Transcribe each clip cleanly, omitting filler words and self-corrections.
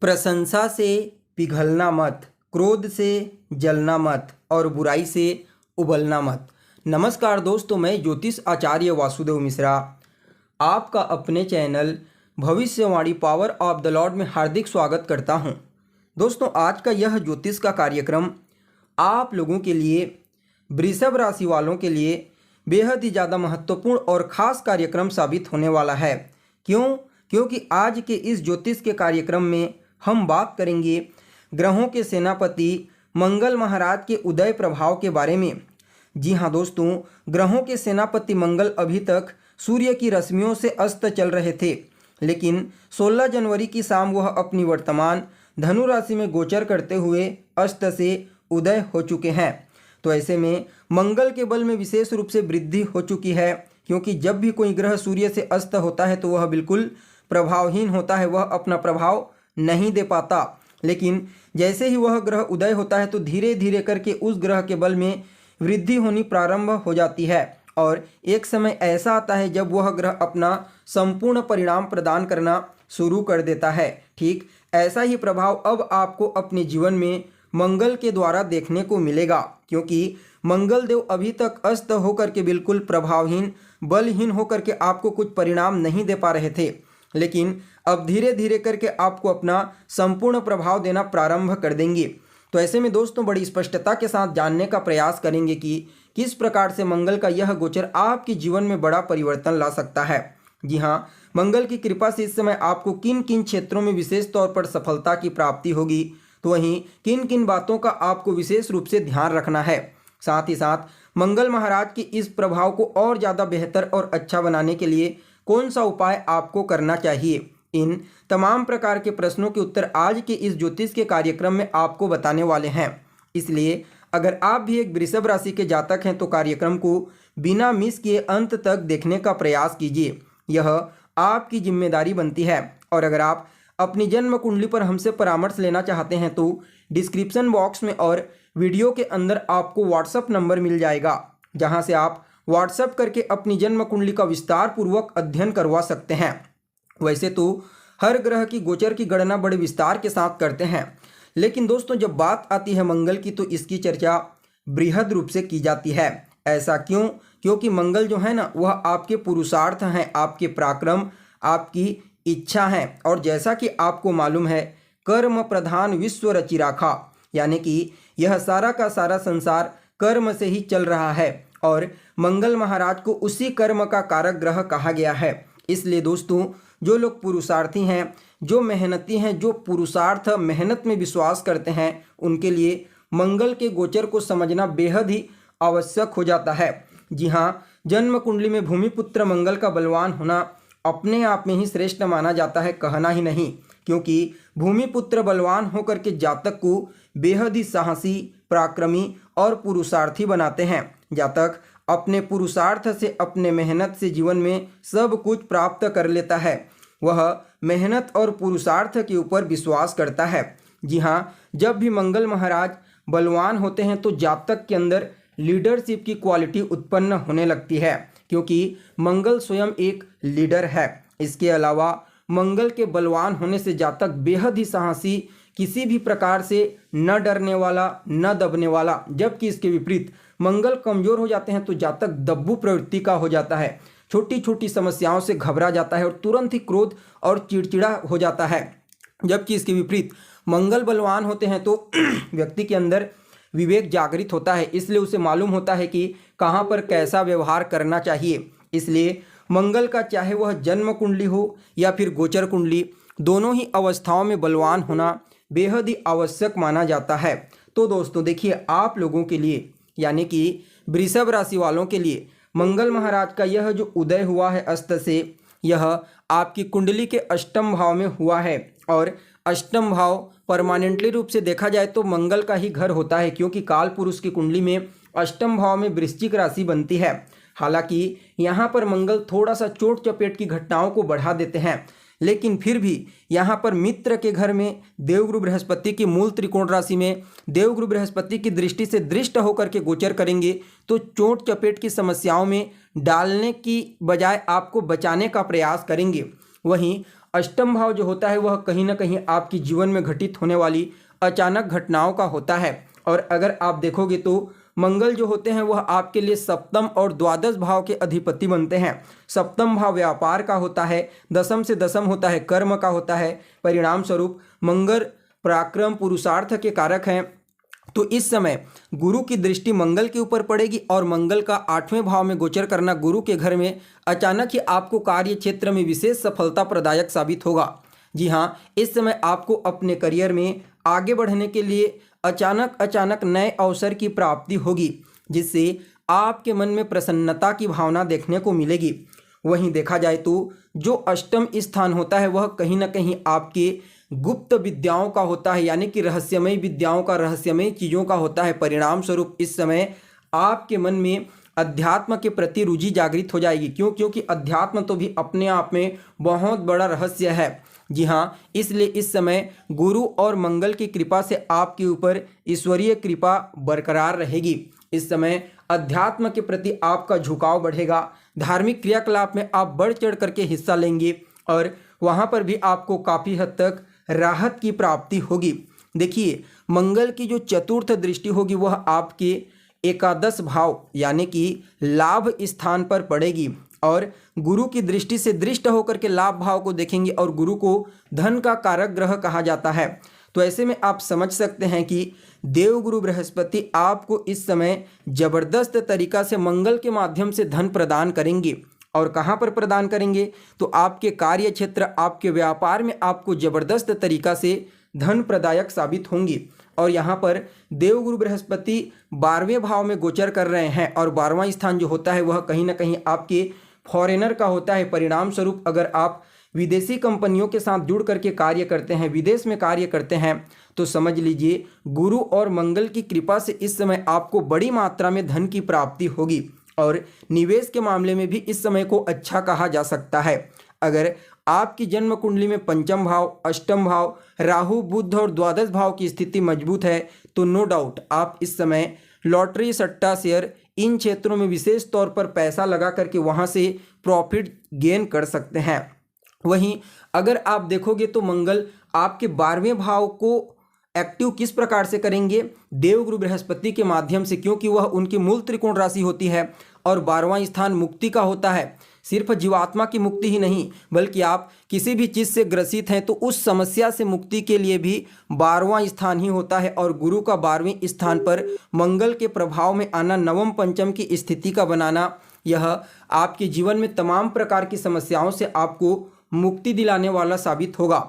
प्रशंसा से पिघलना मत, क्रोध से जलना मत और बुराई से उबलना मत। नमस्कार दोस्तों, मैं ज्योतिष आचार्य वासुदेव मिश्रा आपका अपने चैनल भविष्यवाणी पावर ऑफ द लॉर्ड में हार्दिक स्वागत करता हूं। दोस्तों, आज का यह ज्योतिष का कार्यक्रम आप लोगों के लिए, वृषभ राशि वालों के लिए बेहद ही ज़्यादा महत्वपूर्ण और ख़ास कार्यक्रम साबित होने वाला है। क्योंकि आज के इस ज्योतिष के कार्यक्रम में हम बात करेंगे ग्रहों के सेनापति मंगल महाराज के उदय प्रभाव के बारे में। जी हाँ दोस्तों, ग्रहों के सेनापति मंगल अभी तक सूर्य की रश्मियों से अस्त चल रहे थे, लेकिन 16 जनवरी की शाम वह अपनी वर्तमान धनु राशि में गोचर करते हुए अस्त से उदय हो चुके हैं। तो ऐसे में मंगल के बल में विशेष रूप से वृद्धि हो चुकी है, क्योंकि जब भी कोई ग्रह सूर्य से अस्त होता है तो वह बिल्कुल प्रभावहीन होता है, वह अपना प्रभाव नहीं दे पाता। लेकिन जैसे ही वह ग्रह उदय होता है तो धीरे धीरे करके उस ग्रह के बल में वृद्धि होनी प्रारंभ हो जाती है और एक समय ऐसा आता है जब वह ग्रह अपना संपूर्ण परिणाम प्रदान करना शुरू कर देता है। ठीक ऐसा ही प्रभाव अब आपको अपने जीवन में मंगल के द्वारा देखने को मिलेगा, क्योंकि मंगल देव अभी तक अस्त होकर के बिल्कुल प्रभावहीन, बलहीन होकर के आपको कुछ परिणाम नहीं दे पा रहे थे, लेकिन अब धीरे धीरे करके आपको अपना संपूर्ण प्रभाव देना प्रारंभ कर देंगे। तो ऐसे में दोस्तों, बड़ी स्पष्टता के साथ जानने का प्रयास करेंगे कि किस प्रकार से मंगल का यह गोचर आपके जीवन में बड़ा परिवर्तन ला सकता है। जी हाँ, मंगल की कृपा से इस समय आपको किन किन क्षेत्रों में विशेष तौर पर सफलता की प्राप्ति होगी, तो वहीं किन किन बातों का आपको विशेष रूप से ध्यान रखना है। साथ ही साथ मंगल महाराज के इस प्रभाव को और ज़्यादा बेहतर और अच्छा बनाने के लिए कौन सा उपाय आपको करना चाहिए, इन तमाम प्रकार के प्रश्नों के उत्तर आज के इस ज्योतिष के कार्यक्रम में आपको बताने वाले हैं। इसलिए अगर आप भी एक वृषभ राशि के जातक हैं तो कार्यक्रम को बिना मिस किए अंत तक देखने का प्रयास कीजिए, यह आपकी जिम्मेदारी बनती है। और अगर आप अपनी जन्म कुंडली पर हमसे परामर्श लेना चाहते हैं तो डिस्क्रिप्शन बॉक्स में और वीडियो के अंदर आपको व्हाट्सएप नंबर मिल जाएगा, जहां से आप व्हाट्सएप करके अपनी जन्म कुंडली का विस्तार पूर्वक अध्ययन करवा सकते हैं। वैसे तो हर ग्रह की गोचर की गणना बड़े विस्तार के साथ करते हैं, लेकिन दोस्तों जब बात आती है मंगल की तो इसकी चर्चा बृहद रूप से की जाती है। ऐसा क्यों? क्योंकि मंगल जो है ना, वह आपके पुरुषार्थ हैं, आपके पराक्रम, आपकी इच्छा है। और जैसा कि आपको मालूम है, कर्म प्रधान विश्व रचि राखा, यानी कि यह सारा का सारा संसार कर्म से ही चल रहा है और मंगल महाराज को उसी कर्म का कारक ग्रह कहा गया है। इसलिए दोस्तों, जो लोग पुरुषार्थी हैं, जो मेहनती हैं, जो पुरुषार्थ मेहनत में विश्वास करते हैं, उनके लिए मंगल के गोचर को समझना बेहद ही आवश्यक हो जाता है। जी हाँ, जन्म कुंडली में भूमिपुत्र मंगल का बलवान होना अपने आप में ही श्रेष्ठ माना जाता है, कहना ही नहीं, क्योंकि भूमिपुत्र बलवान होकर के जातक को बेहद ही साहसी, पराक्रमी और पुरुषार्थी बनाते हैं। जातक अपने पुरुषार्थ से, अपने मेहनत से जीवन में सब कुछ प्राप्त कर लेता है। वह मेहनत और पुरुषार्थ के ऊपर विश्वास करता है। जी हाँ, जब भी मंगल महाराज बलवान होते हैं तो जातक के अंदर लीडरशिप की क्वालिटी उत्पन्न होने लगती है, क्योंकि मंगल स्वयं एक लीडर है। इसके अलावा मंगल के बलवान होने से जातक बेहद ही साहसी, किसी भी प्रकार से न डरने वाला, न दबने वाला। जबकि इसके विपरीत मंगल कमजोर हो जाते हैं तो जातक दब्बू प्रवृत्ति का हो जाता है, छोटी छोटी समस्याओं से घबरा जाता है और तुरंत ही क्रोध और चिड़चिड़ा हो जाता है। जबकि इसके विपरीत मंगल बलवान होते हैं तो व्यक्ति के अंदर विवेक जागृत होता है, इसलिए उसे मालूम होता है कि कहाँ पर कैसा व्यवहार करना चाहिए। इसलिए मंगल का चाहे वह जन्म कुंडली हो या फिर गोचर कुंडली, दोनों ही अवस्थाओं में बलवान होना बेहद ही आवश्यक माना जाता है। तो दोस्तों देखिए, आप लोगों के लिए, यानी कि वृषभ राशि वालों के लिए मंगल महाराज का यह जो उदय हुआ है अस्त से, यह आपकी कुंडली के अष्टम भाव में हुआ है। और अष्टम भाव परमानेंटली रूप से देखा जाए तो मंगल का ही घर होता है, क्योंकि काल पुरुष की कुंडली में अष्टम भाव में वृश्चिक राशि बनती है। हालांकि यहाँ पर मंगल थोड़ा सा चोट चपेट की घटनाओं को बढ़ा देते हैं, लेकिन फिर भी यहाँ पर मित्र के घर में देवगुरु बृहस्पति की मूल त्रिकोण राशि में देवगुरु बृहस्पति की दृष्टि से दृष्ट होकर के गोचर करेंगे तो चोट चपेट की समस्याओं में डालने की बजाय आपको बचाने का प्रयास करेंगे। वहीं अष्टम भाव जो होता है वह कहीं ना कहीं आपके जीवन में घटित होने वाली अचानक घटनाओं का होता है। और अगर आप देखोगे तो मंगल जो होते हैं वह आपके लिए सप्तम और द्वादश भाव के अधिपति बनते हैं। सप्तम भाव व्यापार का होता है, दशम से दशम होता है कर्म का होता है। परिणाम स्वरूप मंगल पराक्रम पुरुषार्थ के कारक हैं। तो इस समय गुरु की दृष्टि मंगल के ऊपर पड़ेगी और मंगल का 8वें भाव में गोचर करना गुरु के घर में अचानक ही आपको कार्य क्षेत्र में विशेष सफलता प्रदायक साबित होगा। जी हाँ, इस समय आपको अपने करियर में आगे बढ़ने के लिए अचानक नए अवसर की प्राप्ति होगी, जिससे आपके मन में प्रसन्नता की भावना देखने को मिलेगी। वहीं देखा जाए तो जो अष्टम स्थान होता है वह कहीं ना कहीं आपके गुप्त विद्याओं का होता है, यानी कि रहस्यमय विद्याओं का, रहस्यमय चीज़ों का होता है। परिणाम स्वरूप इस समय आपके मन में अध्यात्म के प्रति रुचि जागृत हो जाएगी। क्योंकि अध्यात्म तो भी अपने आप में बहुत बड़ा रहस्य है। जी हाँ, इसलिए इस समय गुरु और मंगल की कृपा से आपके ऊपर ईश्वरीय कृपा बरकरार रहेगी। इस समय अध्यात्म के प्रति आपका झुकाव बढ़ेगा। धार्मिक क्रियाकलाप में आप बढ़ चढ़ करके हिस्सा लेंगे और वहाँ पर भी आपको काफ़ी हद तक राहत की प्राप्ति होगी। देखिए, मंगल की जो चतुर्थ दृष्टि होगी वह आपके एकादश भाव यानी कि लाभ स्थान पर पड़ेगी और गुरु की दृष्टि से दृष्ट होकर के लाभ भाव को देखेंगे और गुरु को धन का कारक ग्रह कहा जाता है। तो ऐसे में आप समझ सकते हैं कि देवगुरु बृहस्पति आपको इस समय जबरदस्त तरीका से मंगल के माध्यम से धन प्रदान करेंगे। और कहाँ पर प्रदान करेंगे? तो आपके कार्य क्षेत्र, आपके व्यापार में आपको जबरदस्त तरीका से धन प्रदायक साबित होंगी। और यहाँ पर देवगुरु बृहस्पति 12वें भाव में गोचर कर रहे हैं और 12वां स्थान जो होता है वह कहीं ना कहीं आपके फॉरेनर का होता है। परिणाम स्वरूप अगर आप विदेशी कंपनियों के साथ जुड़ करके कार्य करते हैं, विदेश में कार्य करते हैं, तो समझ लीजिए गुरु और मंगल की कृपा से इस समय आपको बड़ी मात्रा में धन की प्राप्ति होगी। और निवेश के मामले में भी इस समय को अच्छा कहा जा सकता है। अगर आपकी जन्म कुंडली में पंचम भाव, अष्टम भाव, राहु, बुध और द्वादश भाव की स्थिति मजबूत है तो नो डाउट आप इस समय लॉटरी, सट्टा, शेयर इन क्षेत्रों में विशेष तौर पर पैसा लगा करके वहां से प्रॉफिट गेन कर सकते हैं। वहीं अगर आप देखोगे तो मंगल आपके 12वें भाव को एक्टिव किस प्रकार से करेंगे? देवगुरु बृहस्पति के माध्यम से, क्योंकि वह उनकी मूल त्रिकोण राशि होती है और 12वां स्थान मुक्ति का होता है। सिर्फ जीवात्मा की मुक्ति ही नहीं बल्कि आप किसी भी चीज़ से ग्रसित हैं तो उस समस्या से मुक्ति के लिए भी 12वां स्थान ही होता है। और गुरु का 12वें स्थान पर मंगल के प्रभाव में आना, नवम पंचम की स्थिति का बनाना, यह आपके जीवन में तमाम प्रकार की समस्याओं से आपको मुक्ति दिलाने वाला साबित होगा।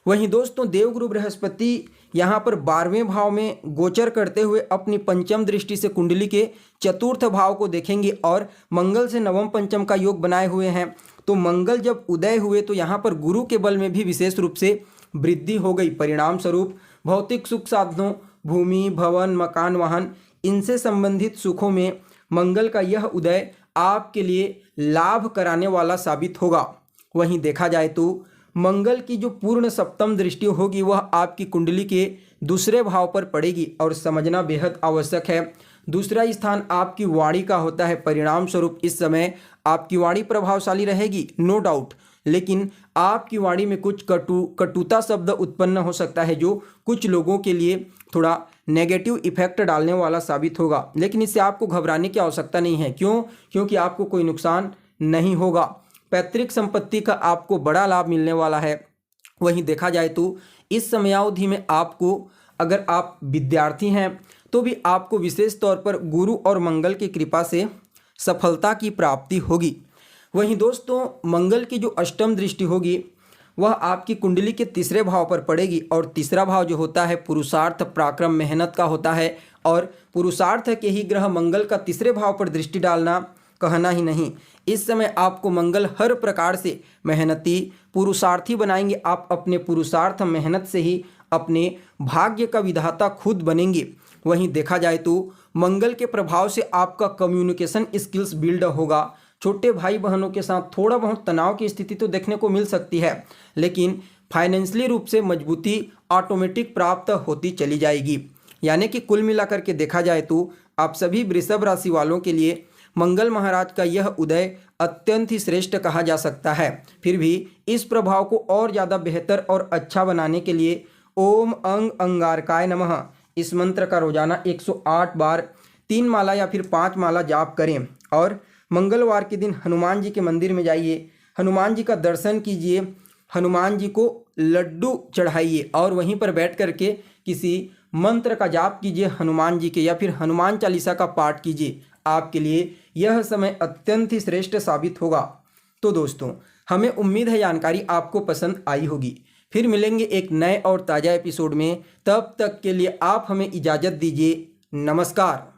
वहीं दोस्तों, देवगुरु बृहस्पति यहाँ पर 12वें भाव में गोचर करते हुए अपनी पंचम दृष्टि से कुंडली के चतुर्थ भाव को देखेंगे और मंगल से नवम पंचम का योग बनाए हुए हैं। तो मंगल जब उदय हुए तो यहाँ पर गुरु के बल में भी विशेष रूप से वृद्धि हो गई। परिणाम स्वरूप भौतिक सुख साधनों, भूमि, भवन, मकान, वाहन इनसे संबंधित सुखों में मंगल का यह उदय आपके लिए लाभ कराने वाला साबित होगा। वहीं देखा जाए तो मंगल की जो पूर्ण सप्तम दृष्टि होगी वह आपकी कुंडली के दूसरे भाव पर पड़ेगी और समझना बेहद आवश्यक है। दूसरा स्थान आपकी वाणी का होता है। परिणाम स्वरूप इस समय आपकी वाणी प्रभावशाली रहेगी, नो डाउट, लेकिन आपकी वाणी में कुछ कटुता शब्द उत्पन्न हो सकता है जो कुछ लोगों के लिए थोड़ा नेगेटिव इफेक्ट डालने वाला साबित होगा। लेकिन इससे आपको घबराने की आवश्यकता नहीं है। क्यों? क्योंकि आपको कोई नुकसान नहीं होगा। पैतृक संपत्ति का आपको बड़ा लाभ मिलने वाला है। वहीं देखा जाए तो इस समयावधि में आपको, अगर आप विद्यार्थी हैं तो भी आपको विशेष तौर पर गुरु और मंगल की कृपा से सफलता की प्राप्ति होगी। वहीं दोस्तों, मंगल की जो अष्टम दृष्टि होगी वह आपकी कुंडली के तीसरे भाव पर पड़ेगी और तीसरा भाव जो होता है पुरुषार्थ, पराक्रम, मेहनत का होता है। और पुरुषार्थ के ही ग्रह मंगल का तीसरे भाव पर दृष्टि डालना कहना ही नहीं। इस समय आपको मंगल हर प्रकार से मेहनती, पुरुषार्थी बनाएंगे। आप अपने पुरुषार्थ, मेहनत से ही अपने भाग्य का विधाता खुद बनेंगे। वहीं देखा जाए तो मंगल के प्रभाव से आपका कम्युनिकेशन स्किल्स बिल्ड होगा। छोटे भाई बहनों के साथ थोड़ा बहुत तनाव की स्थिति तो देखने को मिल सकती है, लेकिन फाइनेंशियली रूप से मजबूती ऑटोमेटिक प्राप्त होती चली जाएगी। यानी कि कुल मिलाकर के देखा जाए तो आप सभी वृषभ राशि वालों के लिए मंगल महाराज का यह उदय अत्यंत ही श्रेष्ठ कहा जा सकता है। फिर भी इस प्रभाव को और ज़्यादा बेहतर और अच्छा बनाने के लिए ओम अंग अंगारकाय नमः इस मंत्र का रोजाना 108 बार 3 माला या फिर 5 माला जाप करें। और मंगलवार के दिन हनुमान जी के मंदिर में जाइए, हनुमान जी का दर्शन कीजिए, हनुमान जी को लड्डू चढ़ाइए और वहीं पर बैठ करके किसी मंत्र का जाप कीजिए हनुमान जी के, या फिर हनुमान चालीसा का पाठ कीजिए। आपके लिए यह समय अत्यंत ही श्रेष्ठ साबित होगा। तो दोस्तों, हमें उम्मीद है जानकारी आपको पसंद आई होगी। फिर मिलेंगे एक नए और ताज़ा एपिसोड में। तब तक के लिए आप हमें इजाज़त दीजिए। नमस्कार।